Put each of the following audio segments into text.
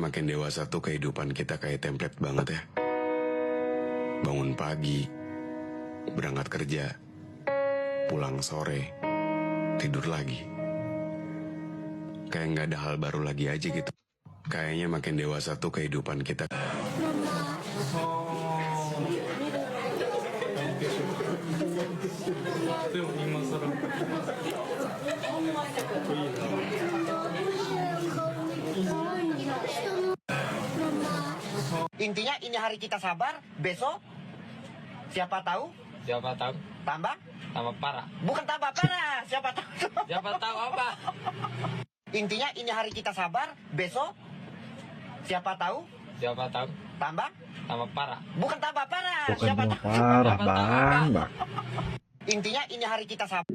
makin dewasa tuh kehidupan kita kayak template banget ya. Bangun pagi, berangkat kerja, pulang sore, tidur lagi. Kayak nggak ada hal baru lagi aja gitu. Kayaknya makin dewasa tuh kehidupan kita. Intinya ini hari kita sabar, besok siapa tahu? Siapa tahu? Tambah Parah. bukan tambah parah, siapa tahu? Siapa tahu apa? Intinya ini hari kita sabar, besok siapa tahu? Siapa tahu? Tambah Parah. bukan tambah parah, Bukan siapa cuma tahu? parah, Bang. Intinya ini hari kita sabar.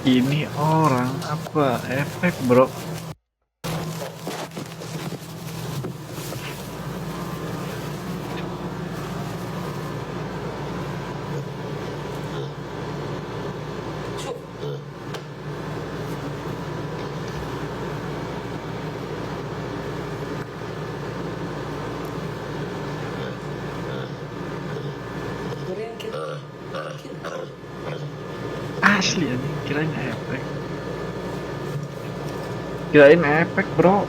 Ini orang apa? Efek, bro. Asli ini kirain efek. Kirain efek, bro.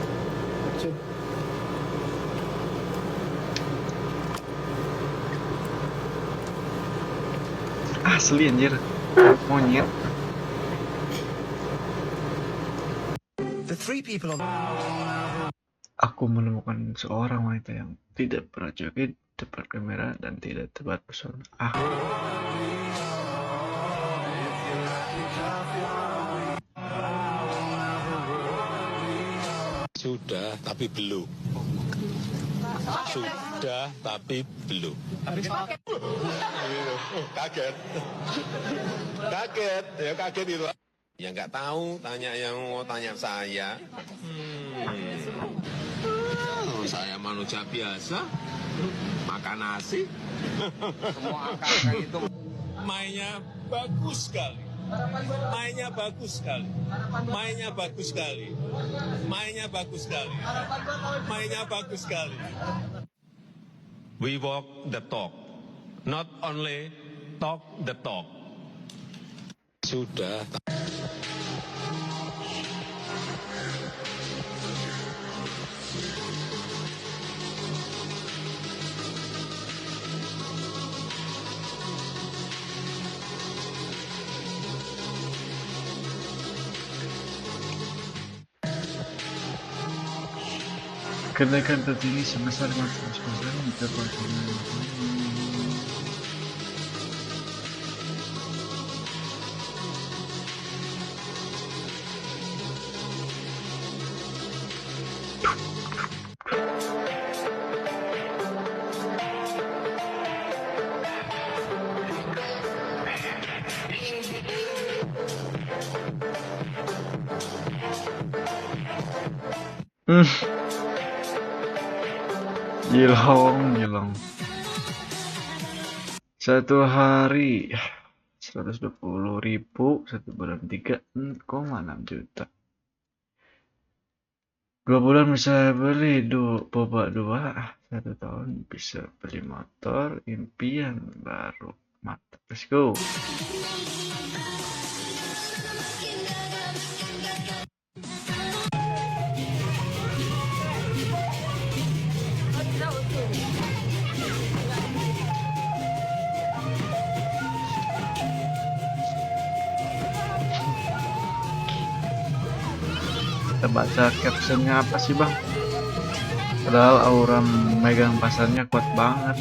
Asli anjir. Monyet. Aku menemukan seorang wanita yang tidak pernah joget depan kamera dan tidak tepat pesona. Sudah, tapi belum. Sudah, tapi belum. Kaget. Kaget, ya kaget itu. Ya nggak tahu, tanya yang mau tanya saya. Saya manusia biasa, makan nasi. Semua kakak itu mainnya bagus sekali. Mainnya bagus sekali. Mainnya bagus sekali. Mainnya bagus sekali. Mainnya bagus sekali. We walk the talk. Not only talk the talk. Sudah. Kenaikan tertinggi sebesar 15% didapat Gilong. Satu hari 120.000, satu bulan 3,6 juta. 2 bulan bisa beli boba 2, 1 tahun bisa beli motor impian baru. Mantap, let's go. Kita baca captionnya apa sih, Bang? Padahal aura megang pasarnya kuat banget.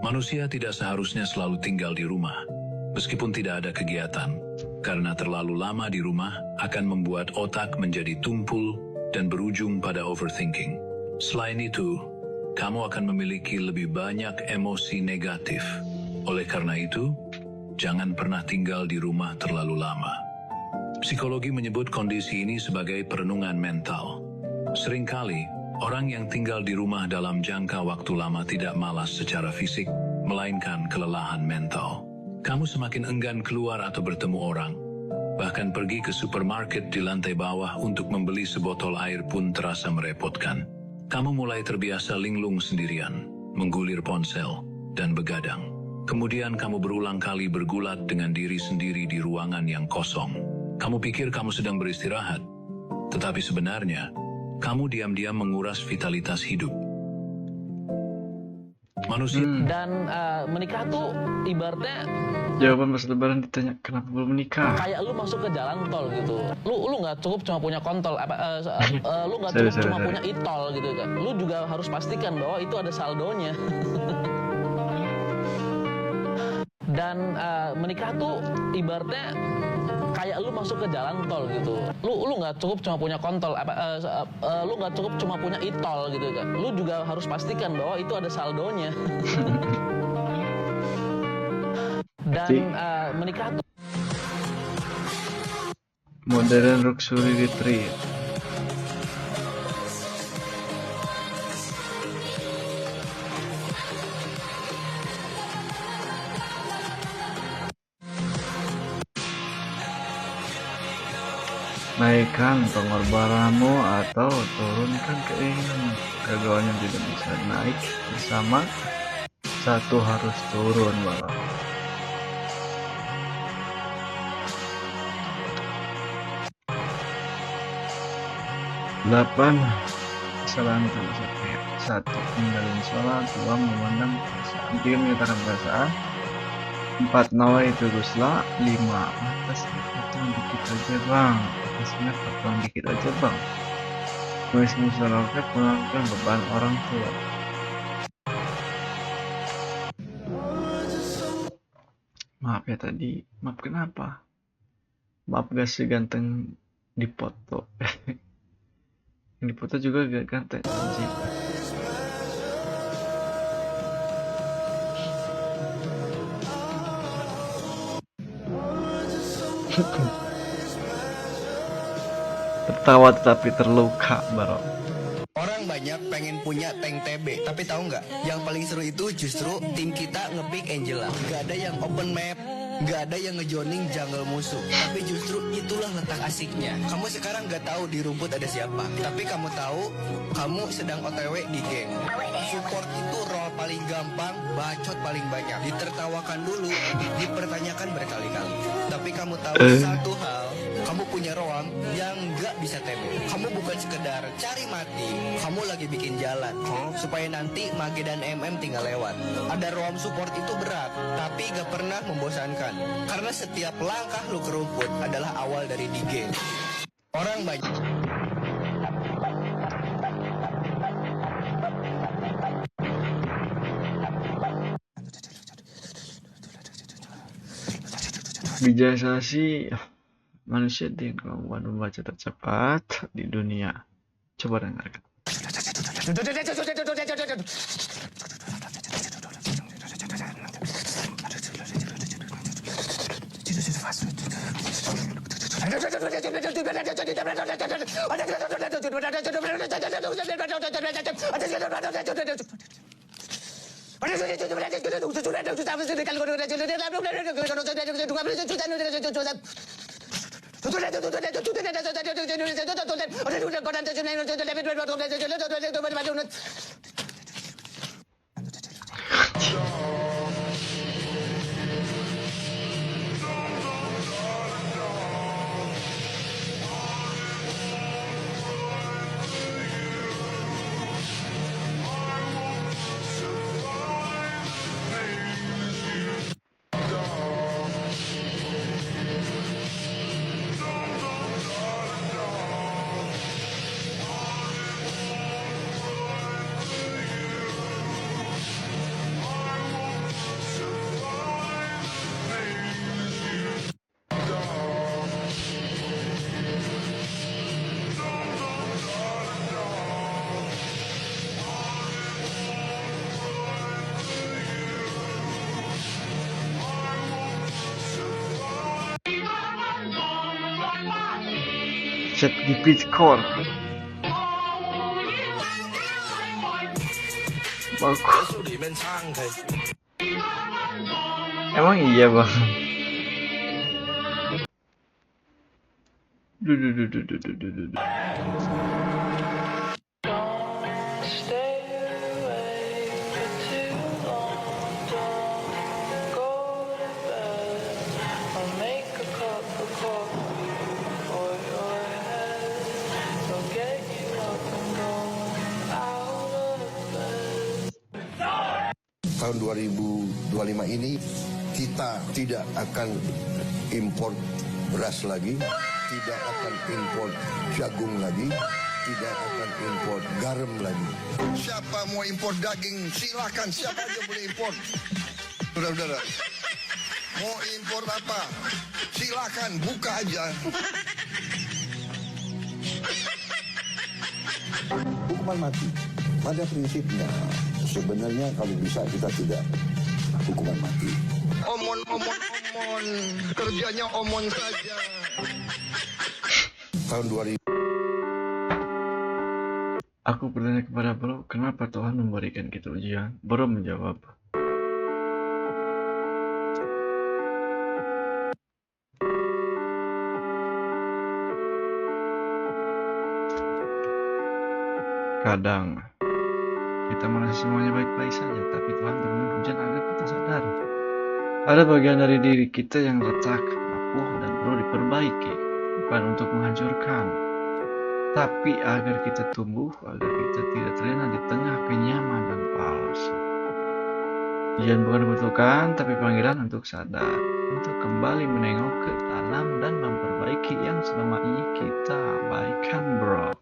Manusia tidak seharusnya selalu tinggal di rumah, meskipun tidak ada kegiatan, karena terlalu lama di rumah akan membuat otak menjadi tumpul dan berujung pada overthinking. Selain itu, kamu akan memiliki lebih banyak emosi negatif. Oleh karena itu, jangan pernah tinggal di rumah terlalu lama. Psikologi menyebut kondisi ini sebagai perenungan mental. Seringkali, Orang yang tinggal di rumah dalam jangka waktu lama tidak malas secara fisik, melainkan kelelahan mental. Kamu semakin enggan keluar atau bertemu orang. Bahkan pergi ke supermarket di lantai bawah untuk membeli sebotol air pun terasa merepotkan. Kamu mulai terbiasa linglung sendirian, menggulir ponsel, dan begadang. Kemudian kamu berulang kali bergulat dengan diri sendiri di ruangan yang kosong. Kamu pikir kamu sedang beristirahat, tetapi sebenarnya, kamu diam-diam menguras vitalitas hidup. Manusia Dan menikah tuh ibaratnya Jawaban pas lebaran ditanya kenapa belum menikah. kayak lu masuk ke jalan tol gitu. Lu nggak cukup cuma punya kontol, lu nggak Sorry, cukup cuma sorry. punya itol gitu kan. Lu juga harus pastikan bahwa itu ada saldonya. Dan menikah tuh ibaratnya kayak lu masuk ke jalan tol gitu. Lu nggak cukup cuma punya kontol, lu nggak cukup cuma punya itol gitu kan. Lu juga harus pastikan bahwa itu ada saldonya. Dan menikah tuh Modern luxury retreat. Naikkan pengorbananmu atau turunkan keinginan. Keduanya tidak bisa naik bersama. Satu harus turun malah. Delapan, kesalahan tersebut. Satu, menjalin sholat. Dua, memandang perasaan. Tiga, menyatakan perasaan. Empat, nawai teruslah. Lima, atasnya potong dikit aja bang. Atasnya potong dikit aja bang. Nulis musyawarah mengangkat beban orang tua. Maaf ya tadi. Maaf kenapa? Maaf gak seganteng di foto. Yang di foto juga gak ganteng anjing. Tertawa tetapi terluka bro. Orang banyak pengen punya tank TB, tapi tahu nggak? Yang paling seru itu justru tim kita nge-pick Angela. Nggak ada yang open map, nggak ada yang ngejoining jungle musuh. Tapi justru itulah letak asiknya. Kamu sekarang nggak tahu di rumput ada siapa, tapi kamu tahu kamu sedang OTW di geng. Support itu role paling gampang, bacot paling banyak. Ditertawakan dulu, dipertanyakan berkali-kali. Tapi kamu tahu satu hal, kamu punya roam yang nggak bisa TB. Kamu bukan sekedar cari mati, kamu lagi bikin jalan supaya nanti Mage dan MM tinggal lewat. Ada roam support itu berat, tapi gak pernah membosankan. Karena setiap langkah lu ke rumput adalah awal dari di game. Orang banyak. Bijasasi manusia dengan kemampuan membaca tercepat di dunia. Coba dengarkan. Chat GPT Core. Bagus. Emang iya bang. Duh, duh, duh, duh, duh, duh, duh, duh. Tahun 2025 ini kita tidak akan impor beras lagi, tidak akan impor jagung lagi, tidak akan impor garam lagi. Siapa mau impor daging, silakan, siapa aja boleh impor. Saudara-saudara, mau impor apa? Silakan, buka aja. Hukuman mati. Pada prinsipnya, sebenarnya kalau bisa kita tidak hukuman mati. Omon, kerjanya omon saja. Tahun 2000. Aku bertanya kepada Bro, kenapa Tuhan memberikan kita ujian? Bro menjawab, kadang kita merasa semuanya baik-baik saja, tapi Tuhan turunkan hujan agar kita sadar. Ada bagian dari diri kita yang retak, rapuh, dan perlu diperbaiki. Bukan untuk menghancurkan, tapi agar kita tumbuh, agar kita tidak terlena di tengah kenyamanan palsu. Ujian bukan dibutuhkan, tapi panggilan untuk sadar, untuk kembali menengok ke dalam dan memperbaiki yang selama ini kita abaikan, bro.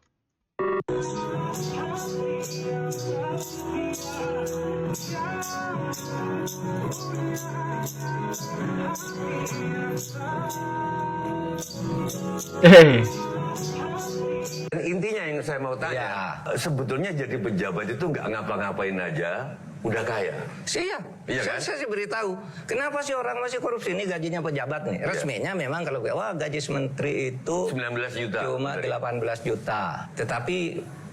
Intinya yang saya mau tanya, sebetulnya jadi pejabat itu nggak ngapa-ngapain aja, udah kaya. Siap. Iya kan? Saya beritahu, kenapa sih orang masih korupsi ini gajinya pejabat nih? Resminya memang kalau gaji menteri itu 19 juta. Cuma 18 juta. Tetapi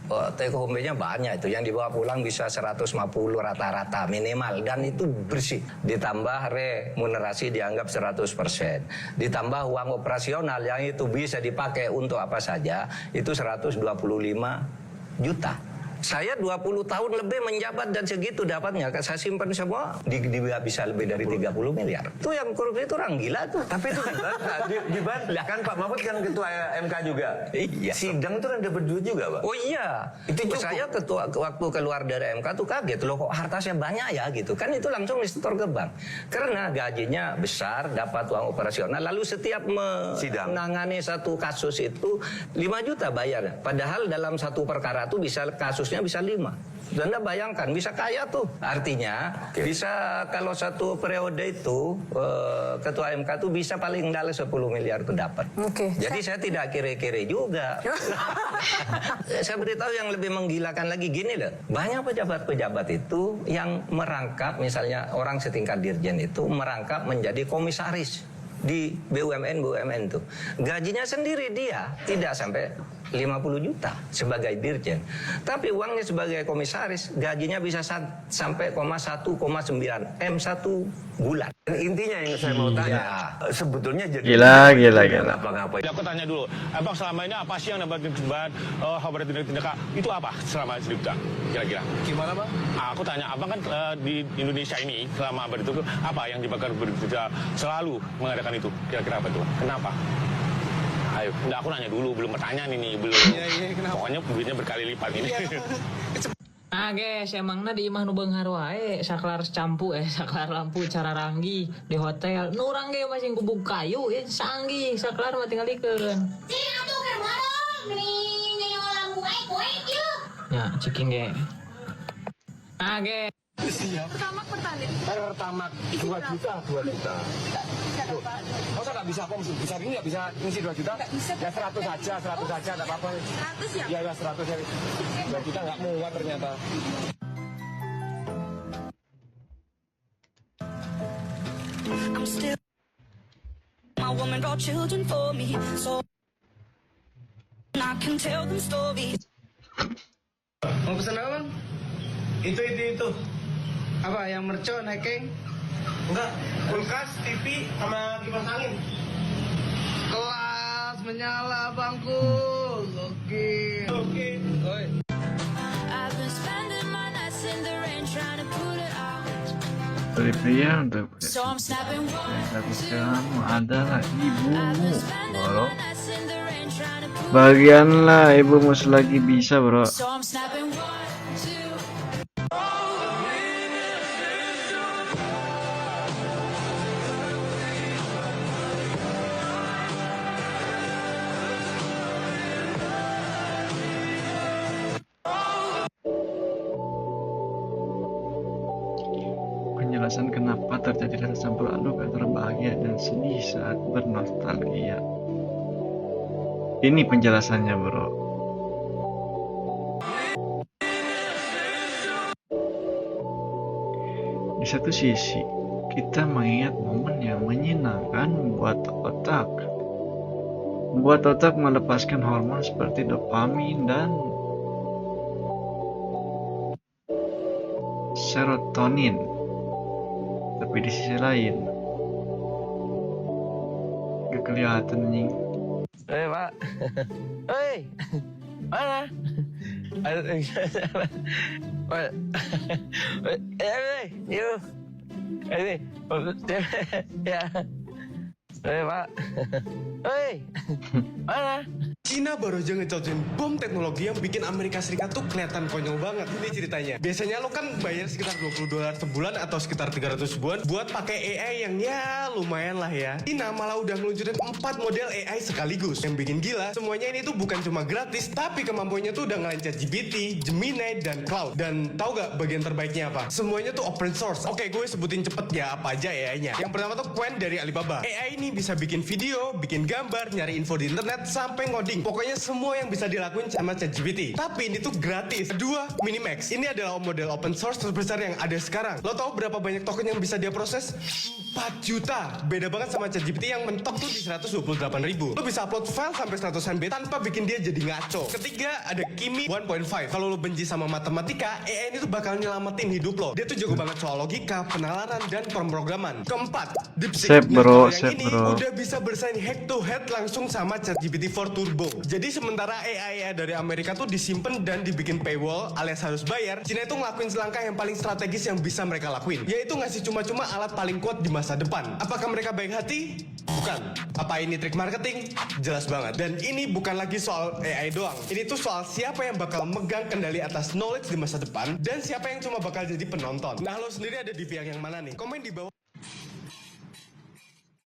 take home-nya banyak itu, yang dibawa pulang bisa 150 rata-rata minimal, dan itu bersih. Ditambah remunerasi dianggap 100%. Ditambah uang operasional yang itu bisa dipakai untuk apa saja, itu 125 juta. Saya 20 tahun lebih menjabat dan segitu dapatnya. Saya simpan semua, bisa lebih dari 30 miliar. Itu yang korupsi itu orang gila tuh. Tapi itu dibantah. Kan Pak Mahfud kan ketua MK juga. Iya. Sidang itu kan dapat duit juga, Pak. Oh iya, itu saya waktu keluar dari MK tuh kaget loh, kok hartanya banyak ya gitu. Kan itu langsung disetor ke bank. Karena gajinya besar, dapat uang operasional, lalu setiap menangani satu kasus itu 5 juta bayar. Padahal dalam satu perkara tuh kasusnya bisa 5. Anda bayangkan, bisa kaya tuh. Artinya, bisa kalau satu periode itu, ketua MK tuh bisa paling dalam 10 miliar tuh dapat. Jadi saya tidak kere-kere juga. Saya beritahu yang lebih menggilakan lagi, gini loh. Banyak pejabat-pejabat itu yang merangkap, misalnya orang setingkat dirjen itu, merangkap menjadi komisaris di BUMN tuh. Gajinya sendiri dia tidak sampai 50 juta sebagai dirjen. Tapi uangnya sebagai komisaris, gajinya bisa sampai 1,9 M satu bulan. Dan intinya yang saya mau tanya, sebetulnya jadi Gila. ngapa-ngapain. Aku tanya dulu, abang selama ini apa sih yang dapat tindak itu apa selama cerita kira-kira? Gimana bang? Aku tanya, abang kan di Indonesia ini selama abang itu apa yang dibakar berita selalu mengadakan itu? Kira-kira apa itu? Kenapa? Ayo, enggak, aku nanya dulu, belum pertanyaan ini, belum. Pokoknya duitnya berkali lipat ini. Guys, emangnya di imah nu beunghar wae saklar campu saklar lampu cara ranggi di hotel. Nu urang ge masih kubuk kayu sanggih saklar mah tinggal dikeun. Cing atuh keur warung mending nyewa lampu ae koek yeuh. Ya, ciking ge. Guys. Pertamax pertanian. Pertamax 2 juta. Masa nggak bisa, kok bisa ini nggak bisa ngisi 2 juta? Nggak bisa. Ya 100 aja, nggak apa-apa. 100 ya? Ya 100 ya. 2 juta nggak muat ternyata. I'm still my woman brought children for me, so I can tell them stories. Mau pesan apa bang? Itu. Apa yang mercon nekeng? Enggak, kulkas, TV, sama kipas angin. Kelas menyala bangku. Oke. I've been spending my nights in the rain trying to put it out. Dari pria untuk So I'm snapping one, tapi kamu adalah ibumu, bro. nights in the rain trying to put Bagianlah ibumu selagi bisa, bro. So I'm snapping 1, 2. Penjelasan kenapa terjadi rasa campur aduk antara bahagia dan sedih saat bernostalgia. Ini penjelasannya, bro. Di satu sisi, kita mengingat momen yang menyenangkan membuat otak melepaskan hormon seperti dopamin dan serotonin. Tapi di sisi lain, gak kelihatan anjing. Pak. Hei, mana? Yuk. Ini, ya. Pak. Hei, mana? Cina baru aja ngecocin bom teknologi yang bikin Amerika Serikat tuh kelihatan konyol banget. Ini ceritanya. Biasanya lo kan bayar sekitar $20 sebulan atau sekitar 300 ribuan buat pakai AI yang ya lumayan lah ya. Cina malah udah ngeluncurin 4 model AI sekaligus. Yang bikin gila, semuanya ini tuh bukan cuma gratis, tapi kemampuannya tuh udah ngelain ChatGPT, Gemini, dan Cloud. Dan tahu gak bagian terbaiknya apa? Semuanya tuh open source. Oke, gue sebutin cepet ya apa aja AI-nya. Yang pertama tuh Qwen dari Alibaba. AI ini bisa bikin video, bikin gambar, nyari info di internet, sampai ngoding. Pokoknya semua yang bisa dilakuin sama ChatGPT. Tapi ini tuh gratis. Kedua, Minimax. Ini adalah model open source terbesar yang ada sekarang. Lo tau berapa banyak token yang bisa dia proses? 4 juta. Beda banget sama ChatGPT yang mentok tuh di 128.000. Lo bisa upload file sampai 100 MB tanpa bikin dia jadi ngaco. Ketiga, ada Kimi 1.5. Kalau lo benci sama matematika, AI ini tuh bakal nyelamatin hidup lo. Dia tuh jago banget soal logika, penalaran, dan pemrograman. Keempat, DeepSeek. Sip, bro, yang sip, ini bro. udah bisa bersaing head to head langsung sama ChatGPT 4 Turbo. Jadi sementara AI dari Amerika tuh disimpan dan dibikin paywall alias harus bayar, Cina itu ngelakuin selangkah yang paling strategis yang bisa mereka lakuin, yaitu ngasih cuma-cuma alat paling kuat di masa depan. Apakah mereka baik hati? Bukan. Apa ini trik marketing? Jelas banget. Dan ini bukan lagi soal AI doang. Ini tuh soal siapa yang bakal megang kendali atas knowledge di masa depan dan siapa yang cuma bakal jadi penonton. Nah, lo sendiri ada di pihak yang mana nih? Komen di bawah.